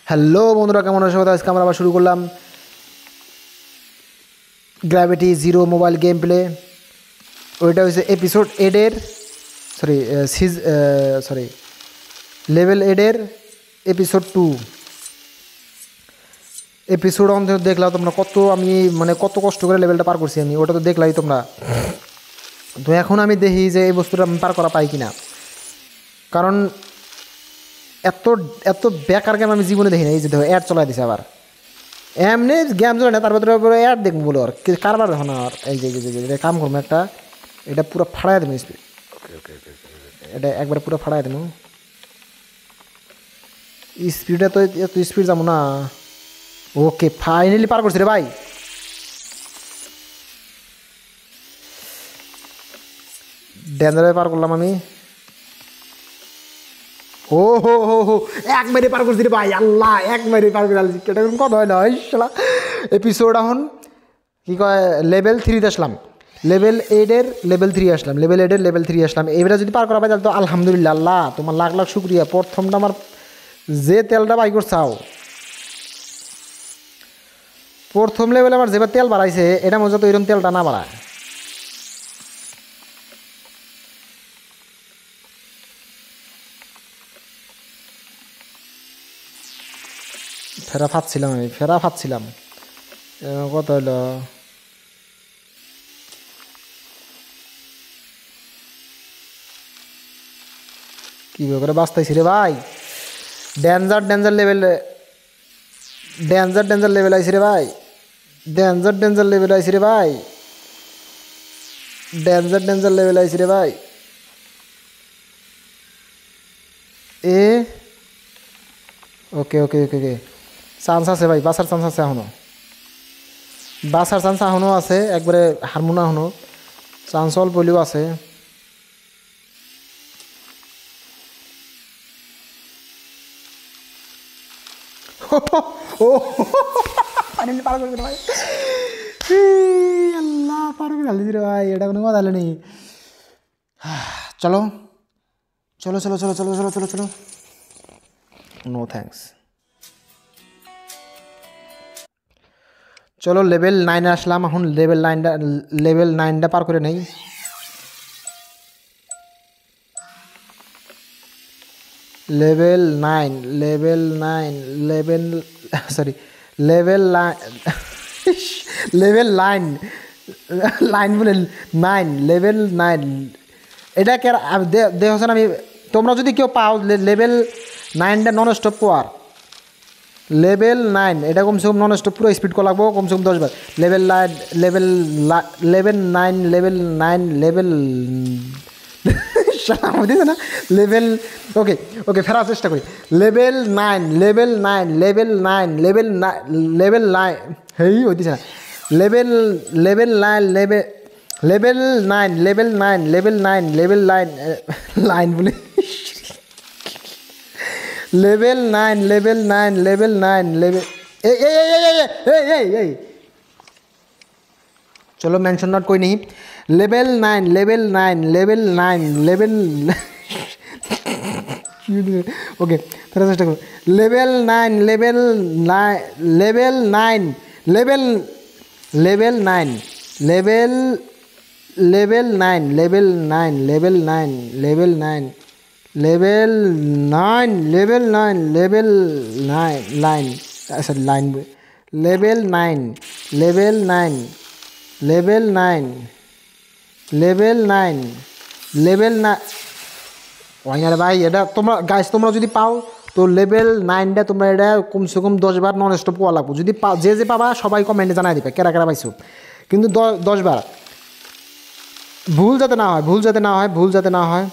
Hello বন্ধুরা, কেমন আছো? আজকে আমরা আবার শুরু করলাম gravity zero mobile game play. ওইটা হচ্ছে এপিসোড 8-এর সরি লেভেল 8-এর এপিসোড 2। এপিসোড অন্তত দেখলাম তোমরা কত কষ্ট করে লেভেলটা পার করছি আমি, ওটা তো দেখলাই তোমরা। তো এখন আমি দেখি যে এই বস্তুটা আমি পার করা পাই কিনা, কারণ এত এত বেকার গেম আমি জীবনে দেখি না। এই যে দেখো অ্যাড চলাই দিছে আবার, এমনি গেম চলে না, তার ভিতরে অ্যাড দেখবো বলো আর কারবার দেখো না। আর এই যে এটা কাম করবো একটা, এটা পুরো ফাড়াই দেবো স্পিড। এটা একবার পুরো ফাড়াই দেবো। স্পিডে তো এত স্পিড যাবো না। ওকে, ফাইনালি পার করছি রে ভাই। ডেঞ্জারে পার করলাম আমি। ও হো হো হো, এক মেরে পার করছি রে ভাই। আল্লাহ, এক মেরে পার করে আলছি। এটা কোনো কথা হয় না শালা। এপিসোড এখন কী কয় লেভেল 3-তে আসলাম, লেভেল 8-এর লেভেল 3 আসলাম, লেভেল 8-এর লেভেল 3 আসলাম। এবারে যদি পার করা পাই তাহলে তো আলহামদুলিল্লাহ। আল্লাহ তোমার লাখ লাখ শুক্রিয়া। প্রথমটা আমার যে তেলটা বাই করছাও, প্রথম লেভেলে আমার যেবার তেল বাড়াইছে, এটা মনে তো এরকম তেলটা না বাড়ায়। ফেরা ফাচ্ছিলাম কত হলো। কীভাবে করে বাঁচতেছি রে ভাই। ডেঞ্জার লেভেল আইসি রে ভাই। ডেঞ্জার লেভেল আইসি রে ভাই। ডেঞ্জার লেভেল আইসি রে ভাই। এ ওকে ওকে ওকে ওকে, চান্স আছে ভাই, বাঁচার চান্স আছে এখনও। বাঁচার চান্স এখনও আছে, একবারে হারমোনা এখনও চান্স অল্প হলেও আছে। ও ফাইনালি পার করে দিল ভাই। আল্লাহ, পার করে দিল রে ভাই, এটা কোনো কথা হলো নি। চলো চলো চলো চলো চলো চলো চলো চলো, নো থ্যাঙ্কস। চলো লেভেল 9-এ আসলাম এখন। লেভেল 9টা পার করে নেই। Level 9 level 9 level sorry level level 9 বলে 9 লেভেল 9। এটা কে দেখছেন আমি? তোমরা যদি কেউ পাও লেভেল 9টা নন স্টপ পাওয়ার, লেভেল 9 এটা কমসে কম নন স্টপ পুরো স্পিড করা লাগবো কমসে কম 10 বার। Level 9 level level 9 level 9 level দিছে না লেভেল। ওকে ওকে, ফেরার চেষ্টা করি। Level 9 level 9 level 9 level level 9 হেই হইতেছে না। Level level 9 level 9 level 9 level 9 level 9 line বলে লেভেল 9 লেভেল 9 লেভেল 9 লেভেল। এই এই এই এই এই এই এই চলো মেনশন নট कोई नहीं। Level 9 level 9 level 9 level okay, ফেরার চেষ্টা করো। Level 9 level 9 level 9 level level 9 level level 9 level 9 level 9 level 9 level 9 level 9 level 9 line sorry line level 9 level 9 level 9 level 9 level 9 ওয়াইনারে ভাই। এটা তোমরা গাইস, তোমরা যদি পাও তো লেভেল 9টা তোমরা এটা কমসে কম 10 বার নন স্টপ পাওয়া লাগবো। যদি যে পাবা সবাই কমেন্টে জানাই দিবে কেরা কেরা পাইছো, কিন্তু 10 বার। ভুল যাতে না হয়।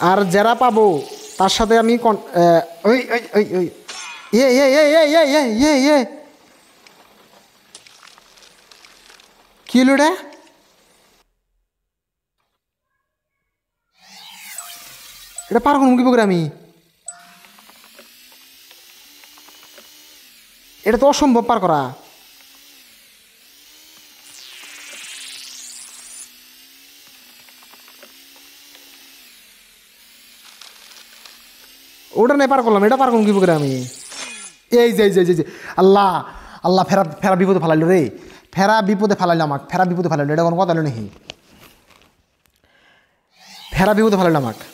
আর যারা পাবো তার সাথে আমি ওই ওই ওই ওই এ এ এ এ এ এ এ কি হলো রে? এটা পার করুন কি করে আমি? এটা তো অসম্ভব পার করা। ও ওটা নেই পার করলাম, এটা পার করুন কী করে আমি? এই যে আল্লাহ আল্লাহ, ফেরা ফেরা বিপদে ফেলাইলো রে, ফেরা বিপদে ফেলাইলো আমাকে, ফেরা বিপদে ফেলাইলো, এটা কোনো কথা হলো নাকি? ফেরা বিপদে ফেলাইলো আমাকে।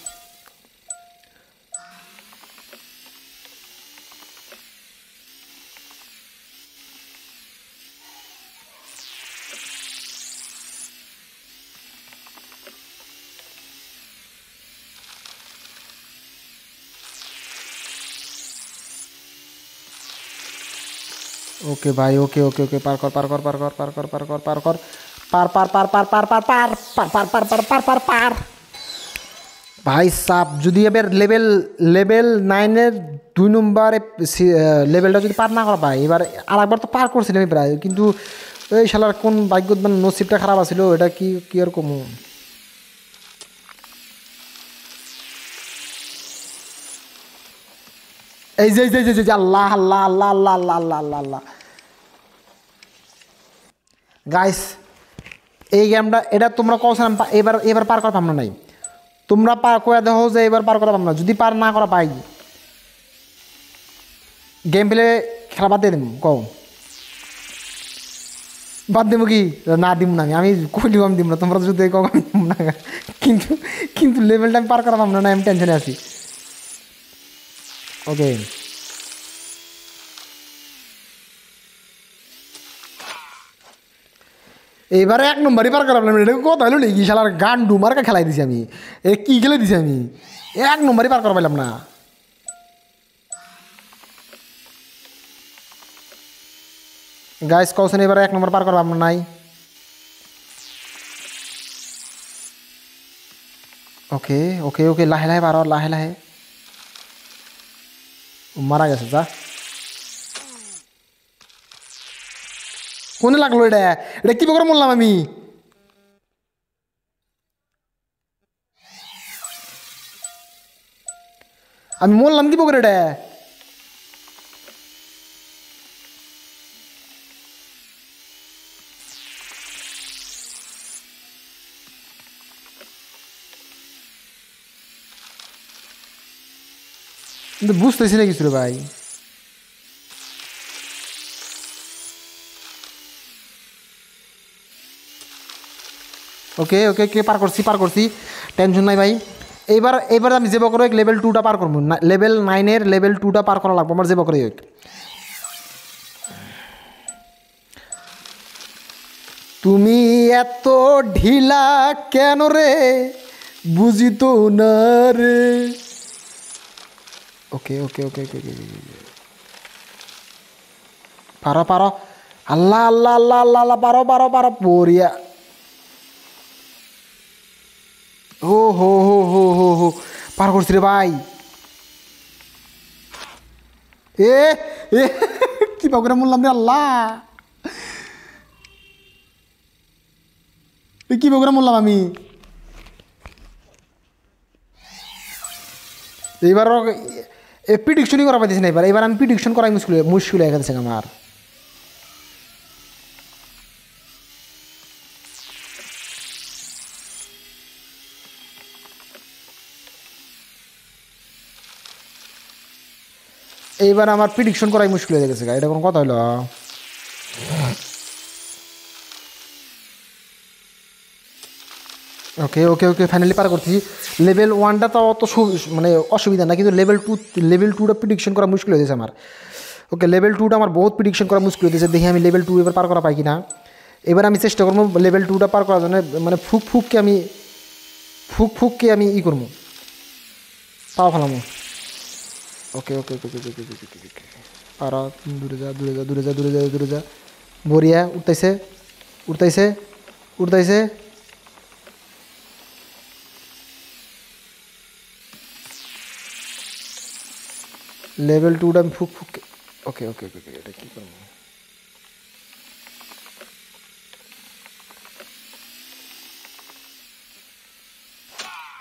ওকে ভাই, ওকে ওকে ওকে, পার কর পার কর পার কর পার কর পার কর পার কর, পার পার পার পার পার পার পার পার পার পার পার পার পার পার। ভাই সাপ, যদি এবার লেভেল লেভেল 9-এর 2 নম্বরে লেভেলটা যদি পার না করা পাই, এবার আর একবার তো পার করছিলাম আমি প্রায়, কিন্তু এই শালার কোন ভাগ্য মানে নসিবটা খারাপ আছিল, এটা কি কি আর কমু। এই যে আল্লাহ আল্লাহ আল্লাহ আল্লাহ আল্লাহ আল্লাহ আল্লাহ আল্লাহ। গাইস, এই গেমটা এটা তোমরা কখন এবার এবার পার করা পাবো নাই, তোমরা পার করে দেখো যে এবার পার করা পাবো না। যদি পার না করা পাই, গেম প্লে খেলা বাদ দিয়ে দিব, কও বাদ দেবো কি? না দিব না, আমি কইলেও আমি দিব না, তোমরা যদি কখন দিব না, কিন্তু কিন্তু লেভেলটা আমি পার করা পাবো না, আমি টেনশনে আছি। ওকে, এবারে 1 নম্বরই পার করালাম, এটা কথা হলো নাকি? শালার গান ডুমারকে খেলাই দিছি আমি, এ কি খেলে দিছি আমি? 1 নম্বরই পার করা পাইলাম না। গাইস কৌশন এবারে 1 নম্বর পার করা পাবো নাই। ওকে ওকে ওকে, লাহে লাহে পারো, লাহে লাহে। মারা গেছে যা। কোনে লাগলো এটা? এটা কি করে বললাম আমি? আমি বললাম কি করে এটা? কিন্তু বুঝতেছি না কিছু রে ভাই। ওকে ওকে ওকে, পার করছি, টেনশন নাই ভাই। এইবার এইবার আমি যে বকরে লেভেল 2টা পার করবো, লেভেল 9-এর লেভেল 2টা পার করা লাগবো আমার যে বকরে। তুমি এত ঢিলা কেন রে, বুঝি তো না রে। ওকে ওকে ওকে ওকে, পারো পারো, আল্লাহ আল্লাহ আল্লাহ আল্লাহ আল্লাহ, পারো পারো পারো, পড়িয়া। ও হো হো হো হো হো, পার করছি রে ভাই। এ এ কি পাকড়া বললাম রে আল্লাহ, কি পাকড়া বললাম আমি। এইবার প্রিডিকশনই করা পাইতেছি না, এবার আমি প্রিডিকশন করাই মুশকিল হয়ে গেছে আমার। এইবার আমার প্রিডিকশন করাই মুশকিল হয়ে গেছে, এটা কোনো কথা হলো? ওকে ওকে ওকে, ফাইনালি পার করছি। লেভেল 1টা তো অত মানে অসুবিধা না, কিন্তু লেভেল 2টা প্রিডিকশন করা মুশকিল হয়ে গেছে আমার। ওকে, লেভেল 2টা আমার বহুত প্রিডিকশন করা মুশকিল হয়েছে, দেখি আমি লেভেল 2 এবার পার করা পাই কি না। এবার আমি চেষ্টা করবো লেভেল 2টা পার করার জন্য, মানে ফুককে আমি ই করবো, পাওয়া ফেলামো। ওকে ওকে ওকে ওকে ওকে ওকে ওকে, পারা, দূরে যা দূরে যা দূরে যা দূরে যা দূরে যা, বরিয়া, উঠতেছে উঠতেছে উঠতেছে। লেভেল 2টা আমি ফুক। ওকে ওকে ওকে, এটা কী করবো?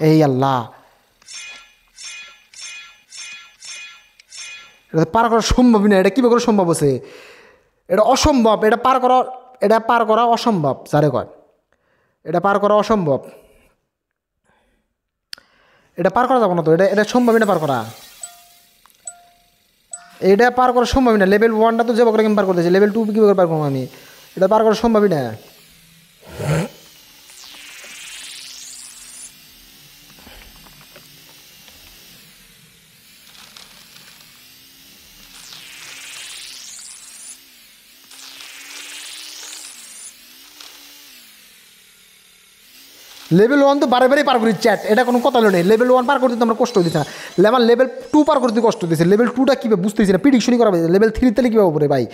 এই আল্লাহ, এটা পার করা সম্ভবই না, এটা কী করে সম্ভব আছে? এটা অসম্ভব, এটা পার করা অসম্ভব, যারে কয় এটা পার করা অসম্ভব, এটা পার করা যাবে না তো, এটা সম্ভব, এটা পার করা। এটা পার করা সম্ভবই না। লেভেল 1টা তো যাবো করে গেম পার করতেছি, লেভেল 2 কীভাবে পার করবো আমি? এটা পার করা সম্ভবই না। লেভেল 1 তো বারে বারে পার করি চ্যাট, এটা কোনো কথা হলো নেই। লেভেল 1 পার করতে তো আমরা কষ্ট দিচ্ছে না, আমার লেভেল 2 পার করতে কষ্ট দিচ্ছে। লেভেল 2টা কীভাবে বুঝতেছি না, প্রিডিকশনই করা হয়েছে। লেভেল 3 তাহলে কীভাবে পড়ে ভাই?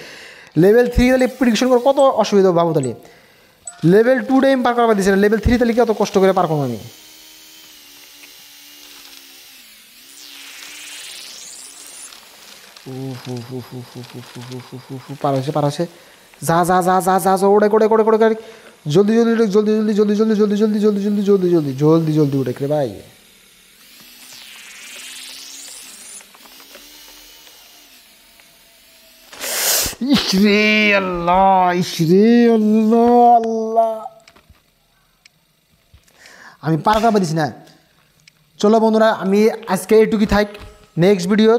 লেভেল 3 তাহলে প্রিডিকশন করা কত অসুবিধা ভাবো তাহলে। লেভেল 2টা আমি পার করা দিচ্ছে না, লেভেল 3 তাহলে কি অত কষ্ট করে পার করবো আমি? পার হয়েছে পার হয়েছে, যা যা যা যা যা যা ওড়ে করে করে করে করে জলদি জলদি জলদি জলদি জলদি জলদি জলদি জলদি জলদি জলদি জলদি জলদি জলদি জলদি উঠে রে ভাই। ইসরে আল্লাহ, ইসরে আল্লাহ, আল্লাহ আমি পার করা দিছি না। চলো বন্ধুরা, আমি আজকে এইটুকুই থাক, নেক্সট ভিডিও।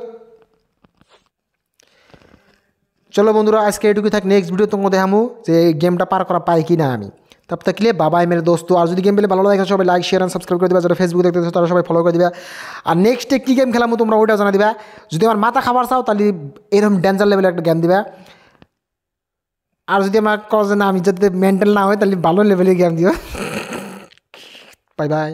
চলো বন্ধুরা, আজকে এইটুকুই থাক, নেক্সট ভিডিও তোমাকে দেখামু যে গেমটা পার করা পাই কি না আমি। তব তক লিয়ে বাবাই মেরে দোস্ত। আর যদি গেম পেলে ভালো লাগে সবাই লাইক শেয়ার অ্যান্ড সাবস্ক্রাইব করে দিবা, যারা ফেসবুক দেখতে তারা সবাই ফলো করে দিবা। আর নেক্সটে কী গেম খেলামো তোমরা ওইটা জানা দিবা। যদি আমার মাথা খাবার চাও তাহলে এরকম ডেঞ্জার লেভেলের একটা গেম দিবা। আর যদি আমার কজ না আমি যাতে মেন্টাল না হয় তাহলে ভালো লেভেলের গেম দিবা। Bye bye.